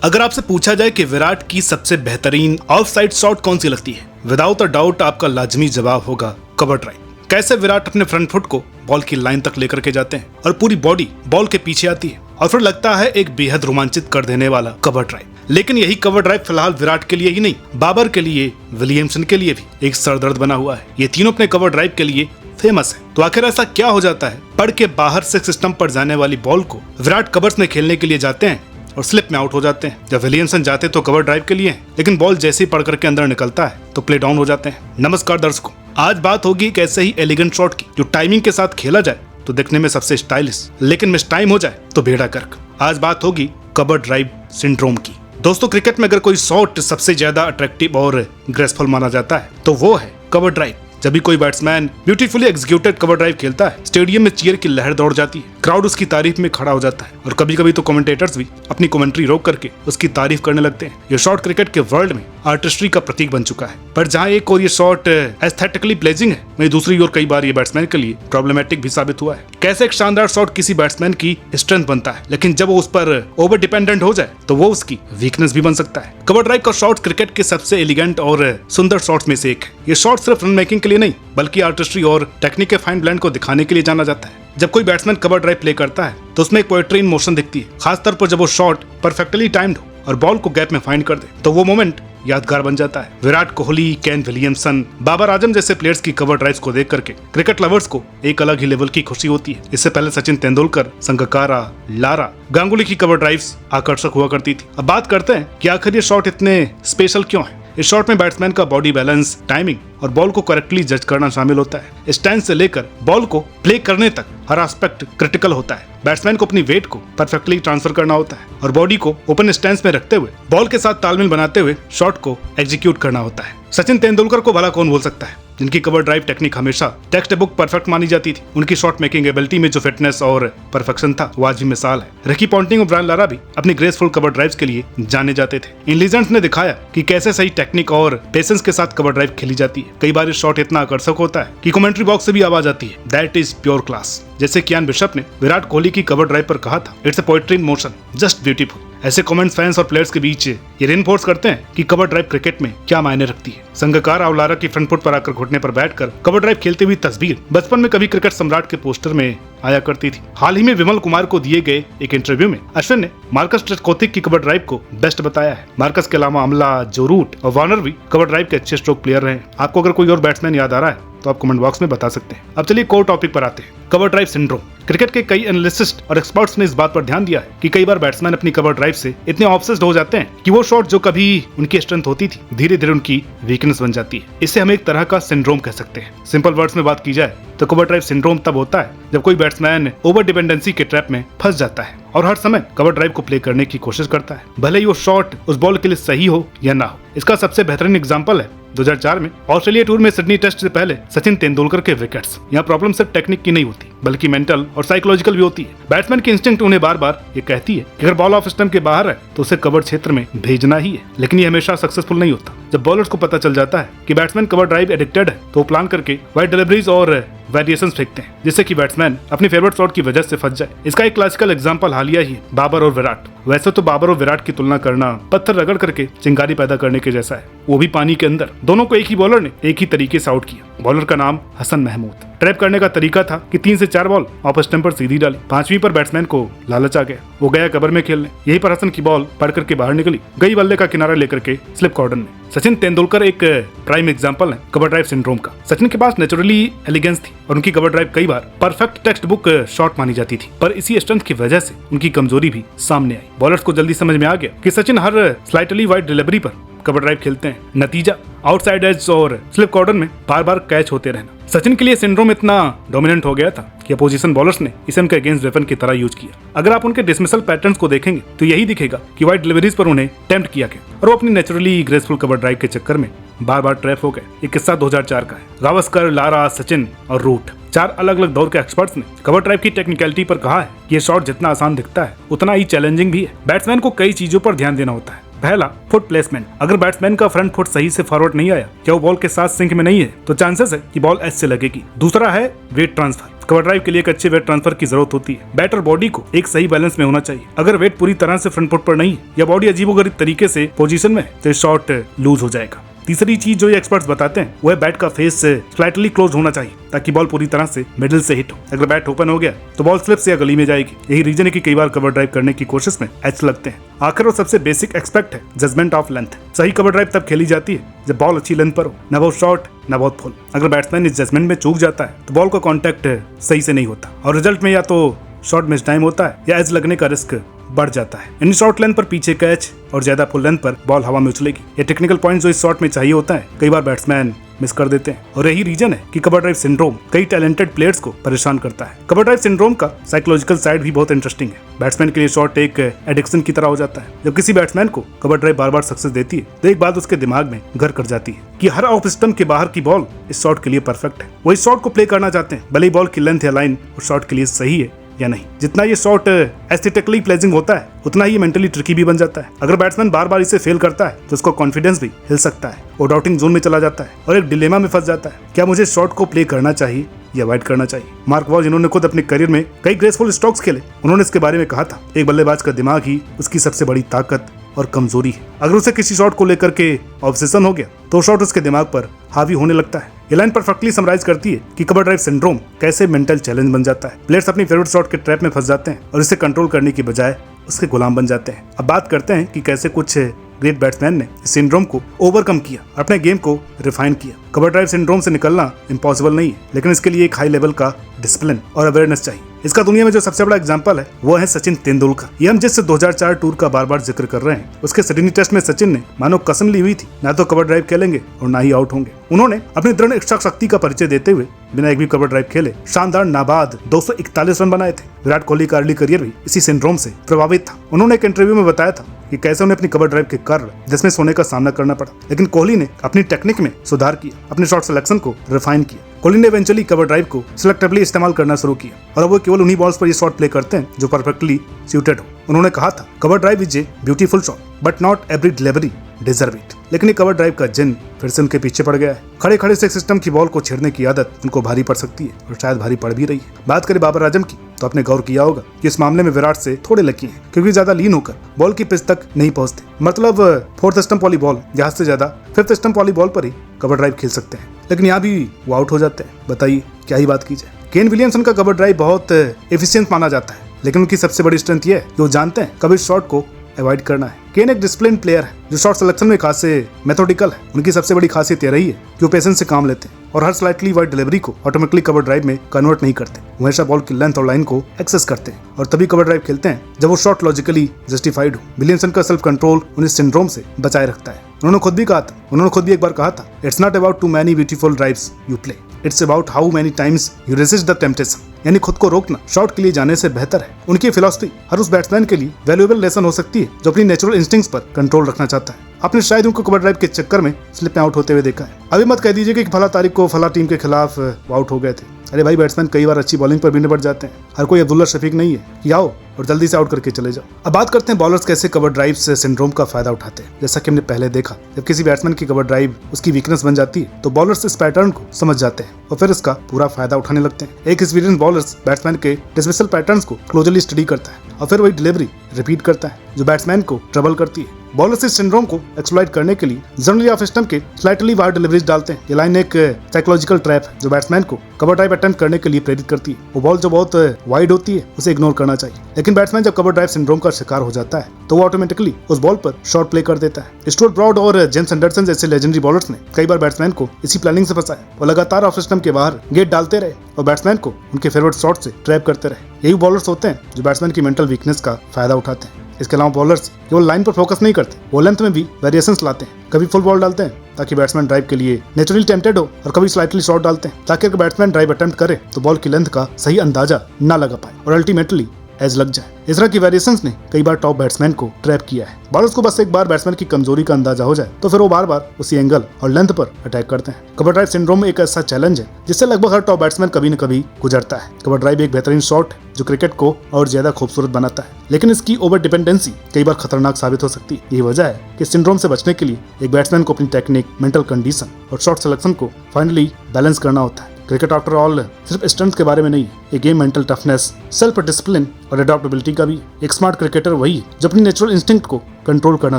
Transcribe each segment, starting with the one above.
अगर आपसे पूछा जाए कि विराट की सबसे बेहतरीन ऑफ साइड शॉट कौन सी लगती है, विदाउट अ डाउट आपका लाजमी जवाब होगा कवर ड्राइव। कैसे विराट अपने फ्रंट फुट को बॉल की लाइन तक लेकर के जाते हैं और पूरी बॉडी बॉल के पीछे आती है और फिर लगता है एक बेहद रोमांचित कर देने वाला कवर ड्राइव। लेकिन यही कवर ड्राइव फिलहाल विराट के लिए ही नहीं, बाबर के लिए, विलियमसन के लिए भी एक सरदर्द बना हुआ है। ये तीनों अपने कवर ड्राइव के लिए फेमस है। तो आखिर ऐसा क्या हो जाता है, पढ़ के बाहर से सिस्टम पर जाने वाली बॉल को विराट कवर्स में खेलने के लिए जाते हैं और स्लिप में आउट हो जाते हैं। जब विलियमसन जाते तो कवर ड्राइव के लिए, लेकिन बॉल जैसे ही पढ़ करके अंदर निकलता है तो प्ले डाउन हो जाते हैं। नमस्कार दर्शकों, आज बात होगी एक ऐसे ही एलिगेंट शॉट की जो टाइमिंग के साथ खेला जाए तो दिखने में सबसे स्टाइलिश, लेकिन मिस टाइम हो जाए तो बेड़ा गर्क। आज बात होगी कवर ड्राइव सिंड्रोम की। दोस्तों, क्रिकेट में अगर कोई शॉट सबसे ज्यादा अट्रैक्टिव और ग्रेसफुल माना जाता है तो वो है कवर ड्राइव। जब भी कोई batsman beautifully executed cover drive खेलता है, स्टेडियम में चीयर की लहर दौड़ जाती है, क्राउड उसकी तारीफ में खड़ा हो जाता है और कभी कभी तो कमेंटेटर्स भी अपनी कमेंट्री रोक करके उसकी तारीफ करने लगते हैं। ये शॉट क्रिकेट के वर्ल्ड में आर्टिस्ट्री का प्रतीक बन चुका है। पर जहां एक और ये शॉट एस्थेटिकली प्लेजिंग है, वहीं दूसरी ओर कई बार ये बैट्समैन के लिए प्रॉब्लमेटिक भी साबित हुआ है। कैसे एक शानदार शॉट किसी बैट्समैन की स्ट्रेंथ बनता है, लेकिन जब वो उस पर ओवर डिपेंडेंट हो जाए तो वो उसकी वीकनेस भी बन सकता है। कवर ड्राइव का शॉट क्रिकेट के सबसे एलिगेंट और सुंदर शॉट्स में से एक है। ये शॉट सिर्फ रन मेकिंग के लिए नहीं, बल्कि आर्टिस्ट्री और टेक्निक के फाइन ब्लेंड को दिखाने के लिए जाना जाता है। जब कोई बैट्समैन कवर ड्राइव प्ले करता है तो उसमें एक पोएट्री इन मोशन दिखती है, खासतौर पर जब वो शॉट परफेक्टली टाइम्ड हो और बॉल को गैप में फाइंड कर दे तो वो मोमेंट यादगार बन जाता है। विराट कोहली, केन विलियमसन, बाबर आजम जैसे प्लेयर्स की कवर ड्राइव्स को देख करके क्रिकेट लवर्स को एक अलग ही लेवल की खुशी होती है। इससे पहले सचिन तेंदुलकर, संगकारा, लारा, गांगुली की कवर ड्राइव्स आकर्षक हुआ करती थी। अब बात करते हैं कि आखिर ये शॉट इतने स्पेशल क्यों है। इस शॉट में बैट्समैन का बॉडी बैलेंस, टाइमिंग और बॉल को करेक्टली जज करना शामिल होता है। स्टैंड से लेकर बॉल को प्ले करने तक हर एस्पेक्ट क्रिटिकल होता है। बैट्समैन को अपनी वेट को परफेक्टली ट्रांसफर करना होता है और बॉडी को ओपन स्टैंड में रखते हुए बॉल के साथ तालमेल बनाते हुए शॉट को एग्जीक्यूट करना होता है। सचिन तेंदुलकर को भला कौन भूल सकता है, जिनकी कवर ड्राइव टेक्निक हमेशा टेक्स्ट बुक परफेक्ट मानी जाती थी। उनकी शॉट मेकिंग एबिलिटी में जो फिटनेस और परफेक्शन था वो आज भी मिसाल है। रिकी पॉन्टिंग और ब्रायन लारा भी अपनी ग्रेसफुल कवर ड्राइव्स के लिए जाने जाते थे। इन लीजेंड्स ने दिखाया कि कैसे सही टेक्निक और पेशेंस के साथ कवर ड्राइव खेली जाती है। कई बार इस शॉट इतना आकर्षक होता है कि कमेंट्री बॉक्स से भी आवाज आती है, दैट इज प्योर क्लास। जैसे कियान बिशप ने विराट कोहली की कवर ड्राइव पर कहा था, it's a poetry in motion, just beautiful. ऐसे कमेंट्स फैंस और प्लेयर्स के बीच ये रेनफोर्स करते हैं कि कवर ड्राइव क्रिकेट में क्या मायने रखती है। संगकारा और लारा की फ्रंट फुट पर आकर घुटने पर बैठकर कवर ड्राइव खेलती हुई तस्वीर बचपन में कभी क्रिकेट सम्राट के पोस्टर में आया करती थी। हाल ही में विमल कुमार को दिए गए एक इंटरव्यू में अश्विन ने मार्कस ट्रेस्कोथिक की कवर ड्राइव को बेस्ट बताया है। मार्कस के अलावा अमला, जो रूट और वार्नर भी कवर ड्राइव के अच्छे स्ट्रोक प्लेयर रहे। आपको अगर कोई और बैट्समैन याद आ रहा है तो आप कमेंट बॉक्स में बता सकते हैं। अब चलिए कोर टॉपिक पर आते हैं, कवर ड्राइव सिंड्रोम। क्रिकेट के कई एनालिस्टिस्ट और एक्सपर्ट्स ने इस बात पर ध्यान दिया है कि कई बार बैट्समैन अपनी कवर ड्राइव से इतने ऑब्सेस्ड हो जाते हैं कि वो शॉट जो कभी उनकी स्ट्रेंथ होती थी धीरे धीरे उनकी वीकनेस बन जाती है। इसे हम एक तरह का सिंड्रोम कह सकते हैं। सिंपल वर्ड्स में बात की जाए तो कवर ड्राइव सिंड्रोम तब होता है जब कोई बैट्समैन ओवर डिपेंडेंसी के ट्रैप में फंस जाता है और हर समय कवर ड्राइव को प्ले करने की कोशिश करता है, भले ही वो शॉट उस बॉल के लिए सही हो या ना हो। इसका सबसे बेहतरीन एग्जांपल है 2004 में ऑस्ट्रेलिया टूर में सिडनी टेस्ट से पहले सचिन तेंदुलकर के विकेट्स। यहाँ प्रॉब्लम सिर्फ टेक्निक की नहीं होती, बल्कि मेंटल और साइकोलॉजिकल भी होती है। बैट्समैन की इंस्टिंक्ट उन्हें बार बार ये कहती है कि अगर बॉल ऑफ स्टंप के बाहर है तो उसे कवर क्षेत्र में भेजना ही है, लेकिन ये हमेशा सक्सेसफुल नहीं होता। जब बॉलर्स को पता चल जाता है कि बैट्समैन कवर ड्राइव एडिक्टेड है तो वो प्लान करके वाइड डिलीवरीज और वेरिएशंस फेंकते हैं, जिससे कि बैट्समैन अपनी फेवरेट शॉट की वजह से फंस जाए। इसका एक क्लासिकल एग्जांपल हालिया ही बाबर और विराट। वैसे तो बाबर और विराट की तुलना करना पत्थर रगड़ करके चिंगारी पैदा करने के जैसा है, वो भी पानी के अंदर। दोनों को एक ही बॉलर ने एक ही तरीके से आउट किया। बॉलर का नाम हसन महमूद। ट्रैप करने का तरीका था कि 3 से 4 बॉल ऑफ स्टंप पर सीधी डाली। 5वीं पर बैट्समैन को लालच आ गया, वो गया कवर में खेलने। यहीं पर हसन की बॉल पड़ करके बाहर निकली, गई बल्ले का किनारा लेकर के स्लिप कॉर्डन में। सचिन तेंदुलकर एक प्राइम एग्जांपल है कवर ड्राइव सिंड्रोम का। सचिन के पास नेचुरली एलिगेंस थी और उनकी कवर ड्राइव कई बार परफेक्ट टेक्स्ट बुक शॉट मानी जाती थी, पर इसी स्ट्रेंथ की वजह से उनकी कमजोरी भी सामने आई। बॉलर्स को जल्दी समझ में आ गया कि सचिन हर स्लाइटली वाइड डिलीवरी पर कवर ड्राइव खेलते हैं। नतीजा आउटसाइड एज और स्लिप कॉर्डन में बार बार कैच होते रहना। सचिन के लिए सिंड्रोम इतना डोमिनेंट हो गया था कि अपोजिशन बॉलर्स ने इसे उनके अगेंस्ट वेपन की तरह यूज किया। अगर आप उनके डिसमिसल पैटर्न्स को देखेंगे तो यही दिखेगा कि वाइड डिलीवरीज पर उन्हें टेम्प्ट किया गया और वो अपनी नेचुरली ग्रेसफुल कवर ड्राइव के चक्कर में बार बार ट्रैप हो गए। ये किस्सा 2004 का है। गावस्कर, लारा, सचिन और रूट, 4 अलग अलग दौर के एक्सपर्ट्स ने कवर ड्राइव की टेक्निकलिटी पर कहा है कि ये शॉट जितना आसान दिखता है उतना ही चैलेंजिंग भी है। बैट्समैन को कई चीजों पर ध्यान देना होता है, पहला, फुट प्लेसमेंट। अगर बैट्समैन का फ्रंट फुट सही से फॉरवर्ड नहीं आया या वो बॉल के साथ सिंक में नहीं है तो चांसेस है कि बॉल एज से लगेगी। दूसरा है वेट ट्रांसफर। कवर ड्राइव के लिए एक अच्छे वेट ट्रांसफर की जरूरत होती है। बैट और बॉडी को एक सही बैलेंस में होना चाहिए। अगर वेट पूरी तरह से फ्रंट फुट पर नहीं है या बॉडी अजीबोगरीब तरीके से पोजीशन में है तो शॉट लूज हो जाएगा। तीसरी चीज जो ये एक्सपर्ट्स बताते हैं वो है बैट का फेस स्लाइटली क्लोज होना चाहिए ताकि बॉल पूरी तरह से मिडिल से हिट हो। अगर बैट ओपन हो गया तो बॉल स्लिप से या गली में जाएगी। यही रीजन है कि कई बार कवर ड्राइव करने की कोशिश में एज लगते हैं। आखिर और सबसे बेसिक एक्सपेक्ट है जजमेंट ऑफ लेंथ। सही कवर ड्राइव तब खेली जाती है जब बॉल अच्छी लेंथ पर हो, न बहुत शॉर्ट न बहुत फुल। अगर बैट्समैन इस जजमेंट में चूक जाता है तो बॉल का कॉन्टैक्ट सही से नहीं होता और रिजल्ट में या तो शॉर्ट मिस टाइम होता है या एज लगने का रिस्क बढ़ जाता है। इन शॉर्ट लेंथ पर पीछे कैच और ज्यादा फुल लेंथ पर बॉल हवा में उछलेगी। ये टेक्निकल पॉइंट जो इस शॉट में चाहिए होता है कई बार बैट्समैन मिस कर देते हैं और यही रीजन है कि कवर ड्राइव सिंड्रोम कई टैलेंटेड प्लेयर्स को परेशान करता है। कवर ड्राइव सिंड्रोम का साइकोलॉजिकल साइड भी बहुत इंटरेस्टिंग है। बैट्समैन के लिए शॉट एक एडिक्शन की तरह हो जाता है। जब किसी बैट्समैन को कवर ड्राइव बार बार सक्सेस देती है तो एक बात उसके दिमाग में घर कर जाती है कि हर ऑफ स्टंप के बाहर की बॉल इस शॉट के लिए परफेक्ट है। वो इस शॉट को प्ले करना चाहते हैं भले ही बॉल की लेंथ या लाइन उस शॉट के लिए सही है या नहीं। जितना ये शॉट एस्थेटिकली प्लेजिंग होता है उतना ही मेंटली ट्रिकी भी बन जाता है। अगर बैट्समैन बार बार इसे फेल करता है तो उसका कॉन्फिडेंस भी हिल सकता है। वो डाउटिंग जोन में चला जाता है और एक डिलेमा में फंस जाता है, क्या मुझे शॉट को प्ले करना चाहिए या अवॉइड करना चाहिए। मार्क वॉल जिन्होंने खुद अपने करियर में कई ग्रेसफुल स्ट्रोक्स खेले, उन्होंने इसके बारे में कहा था एक बल्लेबाज का दिमाग ही उसकी सबसे बड़ी ताकत और कमजोरी है। अगर उसे किसी शॉट को लेकर के ऑब्सेशन हो गया तो शॉट उसके दिमाग पर हावी होने लगता है। ये लाइन परफेक्टली समराइज करती है कि कवर ड्राइव सिंड्रोम कैसे मेंटल चैलेंज बन जाता है। प्लेयर्स अपनी फेवरेट शॉट के ट्रैप में फंस जाते हैं और इसे कंट्रोल करने की बजाय उसके गुलाम बन जाते हैं। अब बात करते हैं कि कैसे कुछ ग्रेट बैट्समैन ने इस सिंड्रोम को ओवरकम किया, अपने गेम को रिफाइन किया। कवर ड्राइव सिंड्रोम से निकलना इम्पॉसिबल नहीं है, लेकिन इसके लिए एक हाई लेवल का डिसिप्लिन और अवेयरनेस चाहिए। इसका दुनिया में जो सबसे बड़ा एग्जांपल है वो है सचिन तेंदुलकर। ये हम जिस 2004 टूर का बार बार जिक्र कर रहे हैं, उसके सिडनी टेस्ट में सचिन ने मानो कसम ली हुई थी ना तो कवर ड्राइव खेलेंगे और ना ही आउट होंगे। उन्होंने अपनी दृढ़ इच्छा शक्ति का परिचय देते हुए बिना एक भी कवर ड्राइव खेले शानदार नाबाद 241 रन बनाए थे। विराट कोहली का अर्ली करियर भी इसी सिंड्रोम से प्रभावित था। उन्होंने एक इंटरव्यू में बताया था कि कैसे उन्हें अपनी कवर ड्राइव के कारण जिसमें सोने का सामना करना पड़ा, लेकिन कोहली ने अपनी टेक्निक में सुधार किया, अपने शॉट सिलेक्शन को रिफाइन किया। कोहली ने इवेंचुअली कवर ड्राइव को सिलेक्टिवली इस्तेमाल करना शुरू किया और अब वो केवल उन्हीं बॉल्स पर ये शॉट प्ले करते हैं जो परफेक्टली सूटेड हो। उन्होंने कहा था cover drive is a beautiful shot but not every delivery deserve it. लेकिन ये कवर ड्राइव का जिन फिर से उनके पीछे पड़ गया है। खड़े खड़े से सिस्टम की बॉल को छेड़ने की आदत उनको भारी पड़ सकती है और शायद भारी पड़ भी रही है। बात करें बाबर आजम की तो आपने गौर किया होगा कि इस मामले में विराट से थोड़े लकी हैं क्योंकि ज्यादा लीन होकर बॉल की पिच तक नहीं पहुंचते। मतलब फोर्थ स्टंप वाली बॉल या से ज्यादा फिफ्थ स्टंप वाली बॉल पर ही कवर ड्राइव खेल सकते हैं, लेकिन यहाँ भी वो आउट हो जाते हैं। बताइए क्या ही बात की जाए। केन विलियमसन का कवर ड्राइव बहुत एफिशिएंट माना जाता है, लेकिन उनकी सबसे बड़ी स्ट्रेंथ ये है कि वो जानते हैं कब इस शॉट को अवॉइड करना है। केन एक डिसिप्लिन प्लेयर है जो शॉट सिलेक्शन में खासे मेथोडिकल है। उनकी सबसे बड़ी खासियत ये रही है कि वो पेशेंस से काम लेते हैं और हर स्लाइटली वाइड डिलीवरी को ऑटोमेटिकली कवर ड्राइव में कन्वर्ट नहीं करते। वो हमेशा बॉल की लेंथ और लाइन को एक्सेस करते हैं और तभी कवर ड्राइव खेलते हैं जब वो शॉट लॉजिकली जस्टिफाइड हो। विलियमसन का सेल्फ कंट्रोल उन्हें सिंड्रोम से बचाए रखता है। उन्होंने खुद भी एक बार कहा था, it's not about too many beautiful drives you play, it's about how many times you resist the temptation. यानी खुद को रोकना शॉट के लिए जाने से बेहतर है। उनकी फिलॉसफी हर उस बैट्समैन के लिए वैल्यूएबल लेसन हो सकती है जो अपनी नेचुरल इंस्टिंक्ट्स पर कंट्रोल रखना चाहता है। आपने शायद उनको कवर ड्राइव के चक्कर में स्लिप में आउट होते हुए देखा है। अभी मत कह दीजिए कि फला तारीख को फला टीम के खिलाफ आउट हो गए थे। अरे भाई, बैट्समैन कई बार अच्छी बॉलिंग पर भी निपट जाते हैं। हर कोई अब्दुल्ला शफीक नहीं है कि आओ और जल्दी से आउट करके चले जाओ। अब बात करते हैं बॉलर्स कैसे कवर ड्राइव से सिंड्रोम का फायदा उठाते हैं। जैसा कि हमने पहले देखा, जब किसी बैट्समैन की कवर ड्राइव उसकी वीकनेस बन जाती है तो बॉलर्स इस पैटर्न को समझ जाते हैं और फिर इसका पूरा फायदा उठाने लगते हैं। एक एक्सपीरियंस बॉलर्स बैट्समैन के डिसमिसल पैटर्न्स को क्लोजली स्टडी करता है और फिर वही डिलीवरी रिपीट करता है जो बैट्समैन को ट्रबल करती है। बॉलर्स इस सिंड्रोम को एक्सप्लॉइट करने के लिए जनरली ऑफ स्टंप के स्लाइटली वाइड डिलीवरीज डालते हैं। ये लाइन एक साइकोलॉजिकल ट्रैप है जो बैट्समैन को कवर ड्राइव अटेम्प्ट करने के लिए प्रेरित करती है। वो बॉल जो बहुत वाइड होती है उसे इग्नोर करना चाहिए, लेकिन बैट्समैन जब कवर ड्राइव सिंड्रोम का शिकार हो जाता है तो वो ऑटोमेटिकली उस बॉल पर शॉट प्ले कर देता है। स्टुअर्ट ब्रॉड और जेम्स एंडरसन जैसे लेजेंडरी बॉलर्स ने कई बार बैट्समैन को इसी प्लानिंग से फंसाया। वो लगातार ऑफ स्टंप के बाहर गेट डालते रहे और बैट्समैन को उनके फेवरेट शॉट से ट्रैप करते रहे। यही बॉलर्स होते हैं जो बैट्समैन की मेंटल वीकनेस का फायदा उठाते हैं। इसके अलावा बॉलर्स केवल लाइन पर फोकस नहीं करते, वो लेंथ में भी वेरिएशंस लाते हैं। कभी फुल बॉल डालते हैं ताकि बैट्समैन ड्राइव के लिए नेचुरली टेम्प्टेड हो और कभी स्लाइटली शॉर्ट डालते हैं ताकि अगर बैट्समैन ड्राइव अटेम्प्ट करे तो बॉल की लेंथ का सही अंदाजा ना लगा पाए और अल्टीमेटली एज लग जाए। इस तरह की वेरिएशंस ने कई बार टॉप बैट्समैन को ट्रैप किया है। बॉलर्स को बस एक बार बैट्समैन की कमजोरी का अंदाजा हो जाए तो फिर वो बार बार उसी एंगल और लेंथ पर अटैक करते हैं। कवर ड्राइव सिंड्रोम एक ऐसा चैलेंज है जिससे लगभग हर टॉप बैट्समैन कभी न कभी गुजरता है। कवर ड्राइव एक बेहतरीन शॉट है जो क्रिकेट को और ज्यादा खूबसूरत बनाता है, लेकिन इसकी ओवर डिपेंडेंसी कई बार खतरनाक साबित हो सकती है। यही वजह है कि सिंड्रोम से बचने के लिए एक बैट्समैन को अपनी टेक्निक, मेंटल कंडीशन और शॉट सिलेक्शन को फाइनली बैलेंस करना होता है। क्रिकेट आफ्टर ऑल सिर्फ स्टंट्स के बारे में नहीं है, ये game mental toughness, self discipline और अडॉप्टेबिलिटी का भी। एक स्मार्ट क्रिकेटर वही है जो अपनी नेचुरल इंस्टिंक्ट को कंट्रोल करना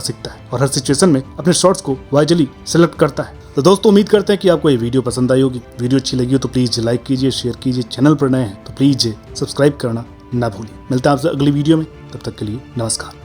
सीखता है और हर सिचुएशन में अपने शॉट्स को वाइजली सिलेक्ट करता है। तो दोस्तों, उम्मीद करते हैं कि आपको ये वीडियो पसंद आई होगी। वीडियो अच्छी लगी हो तो प्लीज लाइक कीजिए, शेयर कीजिए। चैनल पर नए हैं तो प्लीज सब्सक्राइब करना ना भूलिए। मिलते हैं आपसे अगली वीडियो में, तब तक के लिए नमस्कार।